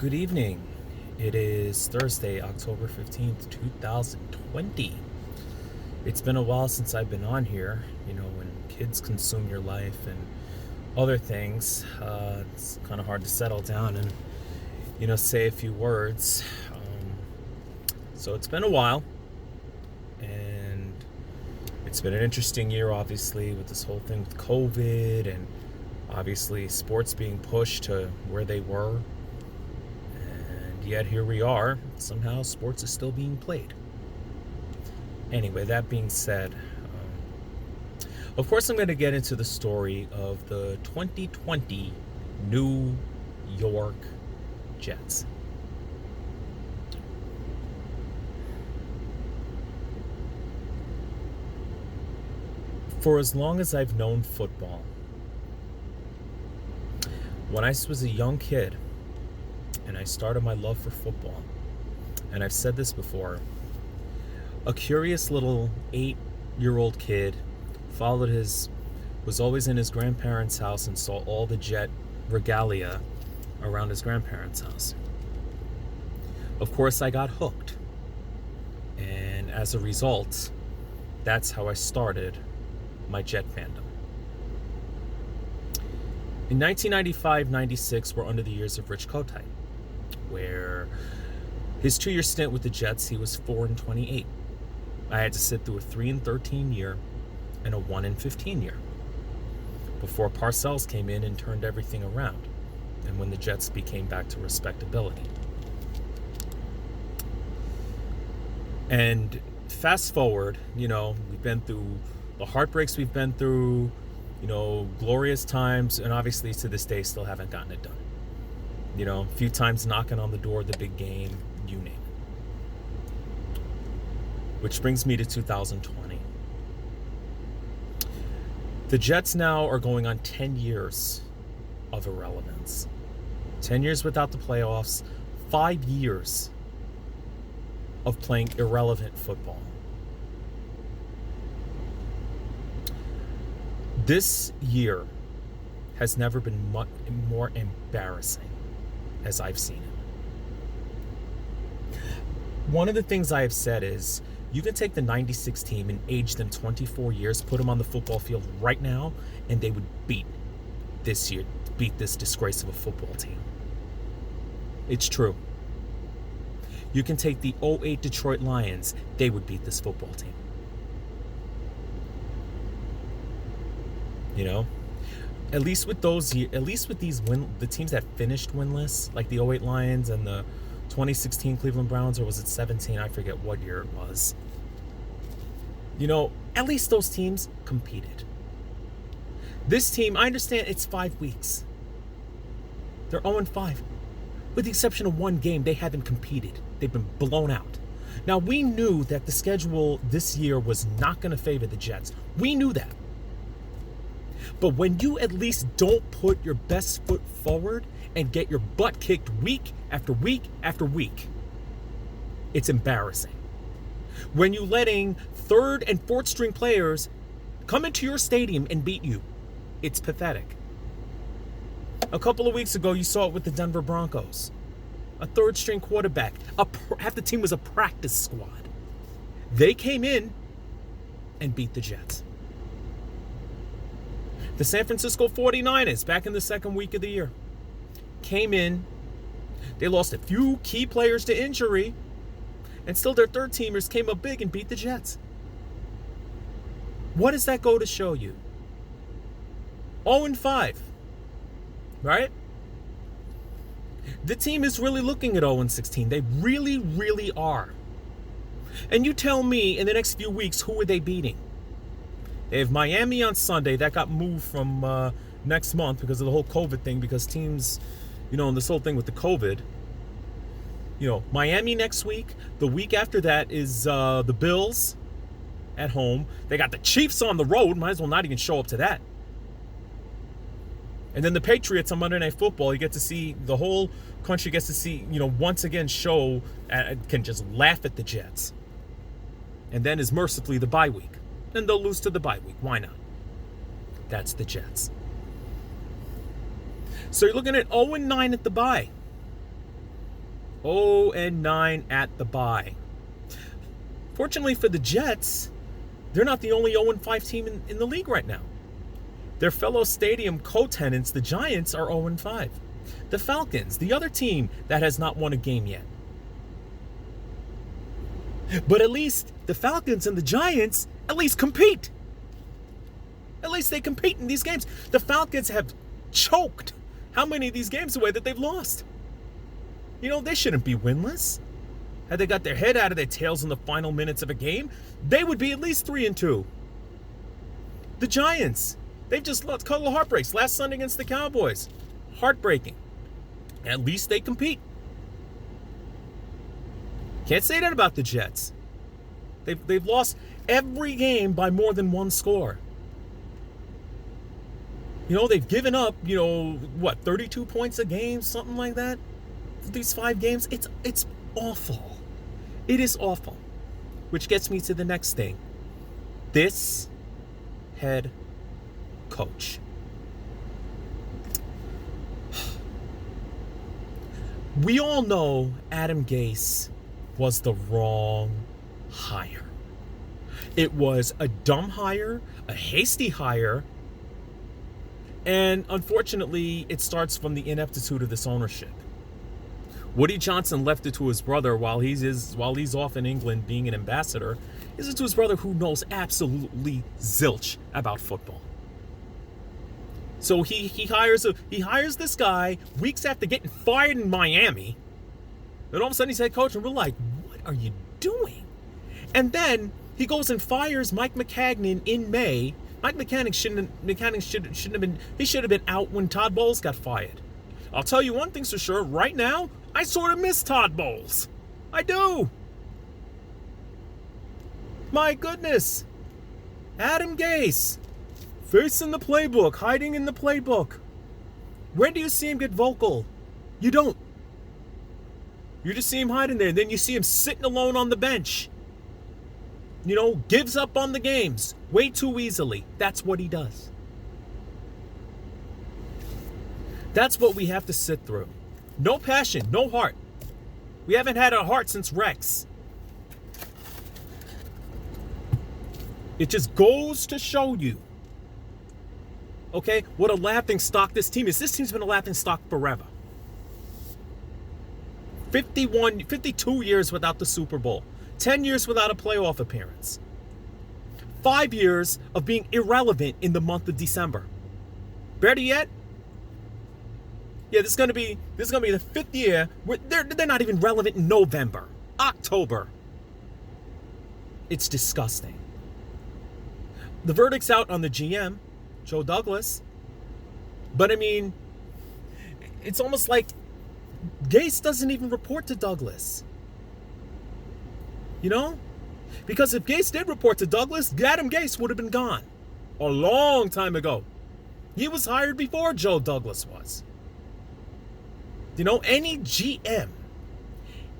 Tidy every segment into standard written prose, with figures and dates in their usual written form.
Good evening. It is Thursday, October 15th, 2020. It's been a while since I've been on here. When kids consume your life and other things, it's kind of hard to settle down and, say a few words. So it's been a while, and it's been an interesting year, obviously, with this whole thing with COVID and obviously sports being pushed to where they were. Yet here we are. Somehow sports is still being played. Anyway, that being said, of course I'm going to get into the story of the 2020 New York Jets. For as long as I've known football, when I was a young kid, and I started my love for football, and I've said this before, a curious little 8-year-old kid was always in his grandparents' house and saw all the Jet regalia around his grandparents' house. Of course, I got hooked, and as a result, that's how I started my Jet fandom. In 1995-96, we're under the years of Rich Kotite, where his 2-year stint with the Jets, he was 4-28. I had to sit through a 3-13 year and a 1-15 year before Parcells came in and turned everything around, and when the Jets became back to respectability. And fast forward, we've been through the heartbreaks we've been through, glorious times, and obviously to this day still haven't gotten it done. A few times knocking on the door of the big game, you name it. Which brings me to 2020. The Jets now are going on 10 years of irrelevance. 10 years without the playoffs, 5 years of playing irrelevant football. This year has never been much more embarrassing as I've seen it. One of the things I have said is, you can take the 96 team and age them 24 years, put them on the football field right now, and they would beat this disgrace of a football team. It's true. You can take the 08 Detroit Lions, they would beat this football team. At least with the teams that finished winless, like the 08 Lions and the 2016 Cleveland Browns, or was it 17? I forget what year it was. At least those teams competed. This team, I understand it's 5 weeks. They're 0-5. With the exception of one game, they haven't competed. They've been blown out. Now, we knew that the schedule this year was not going to favor the Jets. We knew that. But when you at least don't put your best foot forward and get your butt kicked week after week after week, it's embarrassing. When you're letting 3rd and 4th string players come into your stadium and beat you, it's pathetic. A couple of weeks ago, you saw it with the Denver Broncos. A 3rd string quarterback. Half the team was a practice squad. They came in and beat the Jets. The San Francisco 49ers, back in the 2nd week of the year, came in. They lost a few key players to injury, and still their 3rd-teamers came up big and beat the Jets. What does that go to show you? 0-5, right? The team is really looking at 0-16. They really, really are. And you tell me, in the next few weeks, who are they beating? They have Miami on Sunday. That got moved from next month because of the whole COVID thing, because teams, and this whole thing with the COVID. Miami next week. The week after that is the Bills at home. They got the Chiefs on the road. Might as well not even show up to that. And then the Patriots on Monday Night Football. You get to see, the whole country gets to see, once again can just laugh at the Jets. And then is mercifully the bye week. Then they'll lose to the bye week. Why not? That's the Jets. So you're looking at 0-9 at the bye. 0-9 at the bye. Fortunately for the Jets, they're not the only 0-5 team in the league right now. Their fellow stadium co-tenants, the Giants, are 0-5. The Falcons, the other team that has not won a game yet. But at least the Falcons and the Giants at least compete. At least they compete in these games. The Falcons have choked how many of these games away that they've lost. You know, they shouldn't be winless. Had they got their head out of their tails in the final minutes of a game, they would be at least 3-2. The Giants, they've just lost couple of heartbreaks. Last Sunday against the Cowboys. Heartbreaking. At least they compete. Can't say that about the Jets. They've lost every game by more than one score. You know, they've given up, 32 points a game, something like that. For these 5 games, it's awful. It is awful. Which gets me to the next thing. This head coach. We all know Adam Gase was the wrong hire. It was a dumb hire, a hasty hire, and unfortunately, it starts from the ineptitude of this ownership. Woody Johnson left it to his brother while he's off in England being an ambassador. Is it to his brother who knows absolutely zilch about football? So he hires this guy weeks after getting fired in Miami. And all of a sudden he's head coach, and we're like, what are you doing? And then he goes and fires Mike Maccagnan in May. Mike Maccagnan shouldn't have been. He should have been out when Todd Bowles got fired. I'll tell you one thing's for sure. Right now, I sort of miss Todd Bowles. I do. My goodness. Adam Gase. Facing the playbook, hiding in the playbook. When do you see him get vocal? You don't. You just see him hiding there. Then you see him sitting alone on the bench. Gives up on the games way too easily. That's what he does. That's what we have to sit through. No passion, no heart. We haven't had a heart since Rex. It just goes to show you, okay, what a laughingstock this team is. This team's been a laughingstock forever. 52 years without the Super Bowl. 10 years without a playoff appearance. 5 years of being irrelevant in the month of December. Better yet, this is gonna be the 5th year where they're not even relevant in November, October. It's disgusting. The verdict's out on the GM, Joe Douglas. But I mean, it's almost like Gase doesn't even report to Douglas. Because if Gase did report to Douglas, Adam Gase would have been gone a long time ago. He was hired before Joe Douglas was. Any GM,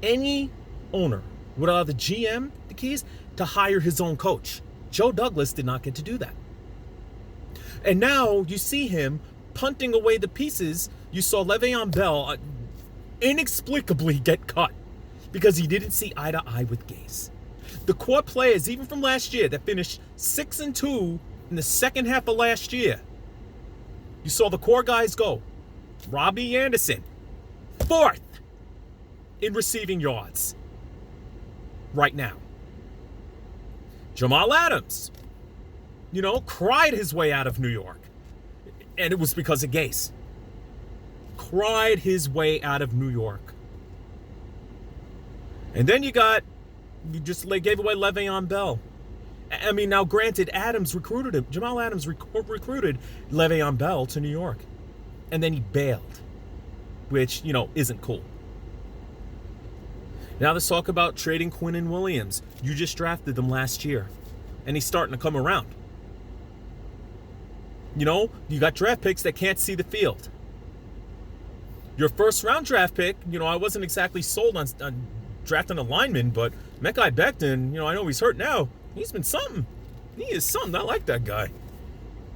any owner would allow the GM the keys to hire his own coach. Joe Douglas did not get to do that. And now you see him punting away the pieces. You saw Le'Veon Bell inexplicably get cut because he didn't see eye to eye with Gase. The core players, even from last year, that finished 6-2 in the second half of last year, you saw the core guys go. Robbie Anderson, 4th in receiving yards right now. Jamal Adams, cried his way out of New York. And it was because of Gase. Cried his way out of New York. And then you just gave away Le'Veon Bell. I mean, now granted, Adams recruited him. Jamal Adams recruited Le'Veon Bell to New York. And then he bailed. Which, isn't cool. Now let's talk about trading Quinnen Williams. You just drafted them last year. And he's starting to come around. You got draft picks that can't see the field. Your first round draft pick, I wasn't exactly sold on drafting a lineman, but Mekhi Becton, I know he's hurt now. He's been something. He is something. I like that guy.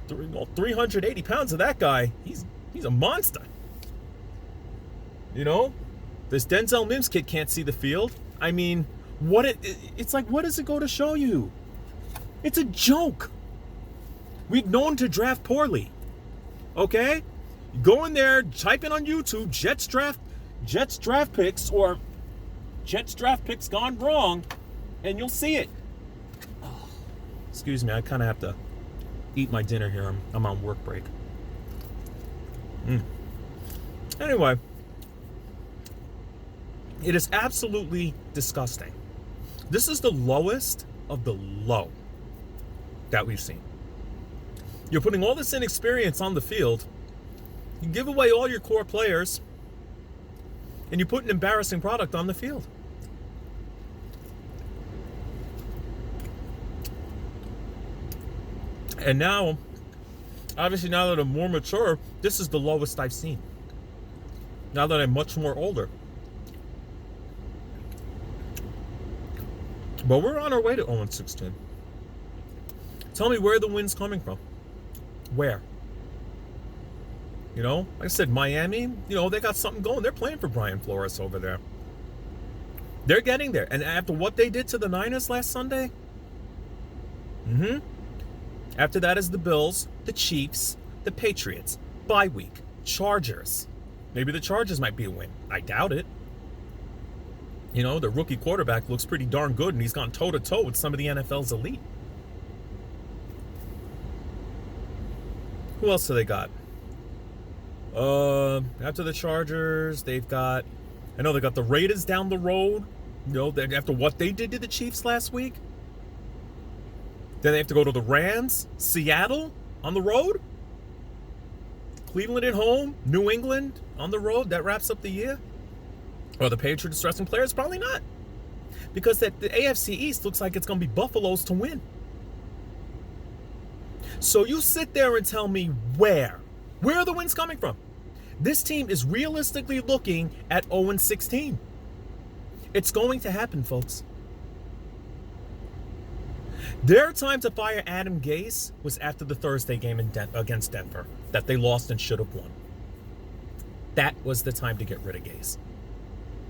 380 pounds of that guy. He's a monster. This Denzel Mims kid can't see the field. I mean, it's like, what does it go to show you? It's a joke. We've known to draft poorly. Okay? Go in there, type in on YouTube, Jets draft picks, or Jets draft picks gone wrong, and you'll see it. Oh, excuse me, I kind of have to eat my dinner here. I'm on work break. Anyway, it is absolutely disgusting. This is the lowest of the low that we've seen. You're putting all this inexperience on the field. You give away all your core players, and you put an embarrassing product on the field. And now, obviously now that I'm more mature, this is the lowest I've seen. Now that I'm much more older. But we're on our way to 0-16. Tell me where the win's coming from. Where? You know, like I said, Miami, they got something going. They're playing for Brian Flores over there. They're getting there. And after what they did to the Niners last Sunday, after that is the Bills, the Chiefs, the Patriots, bye week, Chargers. Maybe the Chargers might be a win. I doubt it. The rookie quarterback looks pretty darn good, and he's gone toe-to-toe with some of the NFL's elite. Who else do they got? After the Chargers, they got the Raiders down the road. After what they did to the Chiefs last week. Then they have to go to the Rams, Seattle on the road, Cleveland at home, New England on the road. That wraps up the year. Are the Patriots resting players? Probably not. Because the AFC East looks like it's going to be Buffalo's to win. So you sit there and tell me where are the wins coming from? This team is realistically looking at 0-16. It's going to happen, folks. Their time to fire Adam Gase was after the Thursday game against Denver that they lost and should have won. That was the time to get rid of Gase.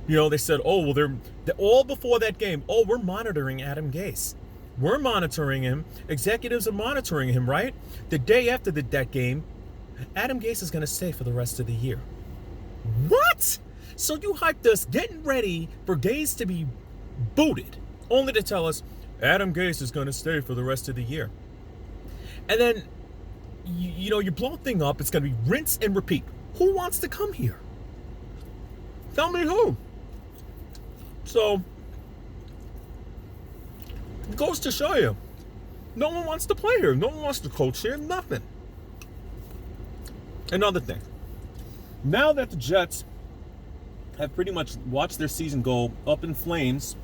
They said, they're all before that game. We're monitoring Adam Gase. We're monitoring him. Executives are monitoring him, right? The day after that game, Adam Gase is going to stay for the rest of the year. What? So you hyped us getting ready for Gase to be booted, only to tell us Adam Gase is going to stay for the rest of the year. And then, you blow the thing up. It's going to be rinse and repeat. Who wants to come here? Tell me who. So, it goes to show you, no one wants to play here. No one wants to coach here. Nothing. Another thing. Now that the Jets have pretty much watched their season go up in flames,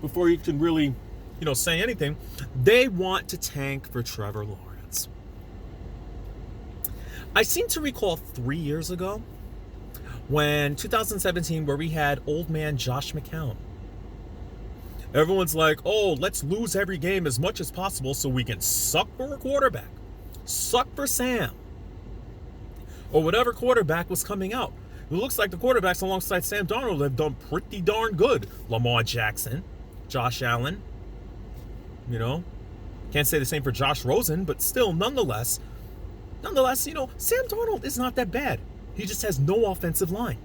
before you can really, say anything, they want to tank for Trevor Lawrence. I seem to recall 3 years ago, when 2017, where we had old man Josh McCown. Everyone's like, let's lose every game as much as possible so we can suck for a quarterback. Suck for Sam. Or whatever quarterback was coming out. It looks like the quarterbacks alongside Sam Darnold have done pretty darn good. Lamar Jackson, Josh Allen. Can't say the same for Josh Rosen, but still, nonetheless, Sam Darnold is not that bad. He just has no offensive line.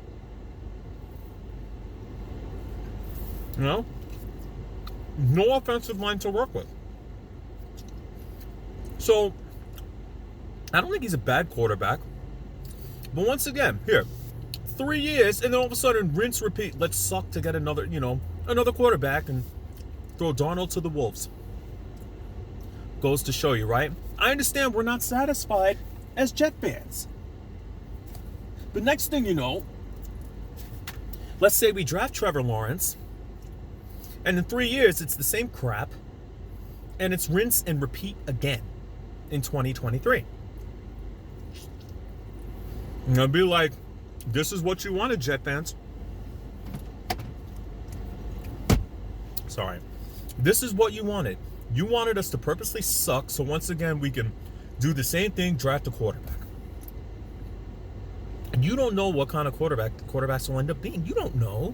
No offensive line to work with. So, I don't think he's a bad quarterback. But once again, here, 3 years, and then all of a sudden, rinse, repeat. Let's suck to get another quarterback and throw Darnold to the Wolves. Goes to show you, right? I understand we're not satisfied as Jet fans. But next thing you know, let's say we draft Trevor Lawrence, and in 3 years, it's the same crap, and it's rinse and repeat again in 2023. And I'd be like, this is what you wanted, Jet fans. Sorry. This is what you wanted. You wanted us to purposely suck, so once again, we can do the same thing, draft a quarterback. You don't know what kind of quarterback the quarterbacks will end up being. You don't know.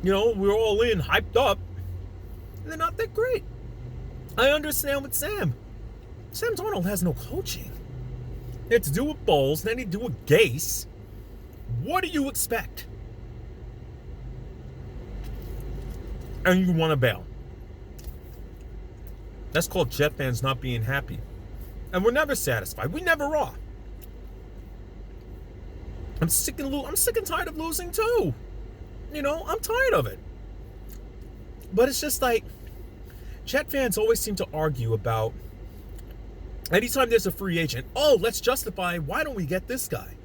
You know, we're all in, hyped up, and they're not that great. I understand with Sam. Sam Darnold has no coaching. He had to do with Bowles, then he do with Gase. What do you expect? And you want to bail. That's called Jet fans not being happy. And we're never satisfied. We never are. I'm sick and tired of losing too. You know, I'm tired of it. But it's just like, Jet fans always seem to argue about, anytime there's a free agent, oh, let's justify, why don't we get this guy?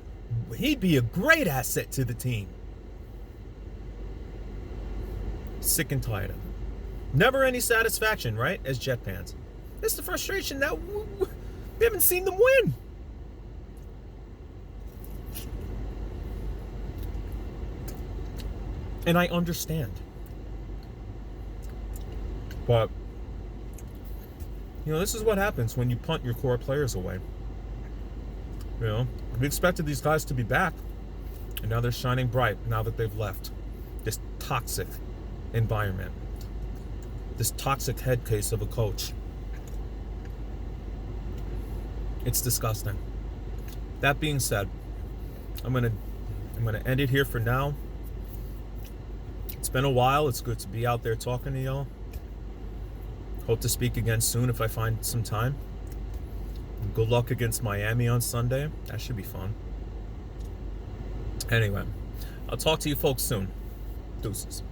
He'd be a great asset to the team. Sick and tired of it. Never any satisfaction, right? As Jet fans. It's the frustration that we haven't seen them win. And I understand. But, you know, this is what happens when you punt your core players away. You know, we expected these guys to be back, and now they're shining bright now that they've left this toxic environment, this toxic head case of a coach. It's disgusting. That being said, I'm gonna end it here for now. It's been a while. It's good to be out there talking to y'all. Hope to speak again soon if I find some time. And good luck against Miami on Sunday. That should be fun. Anyway, I'll talk to you folks soon. Deuces.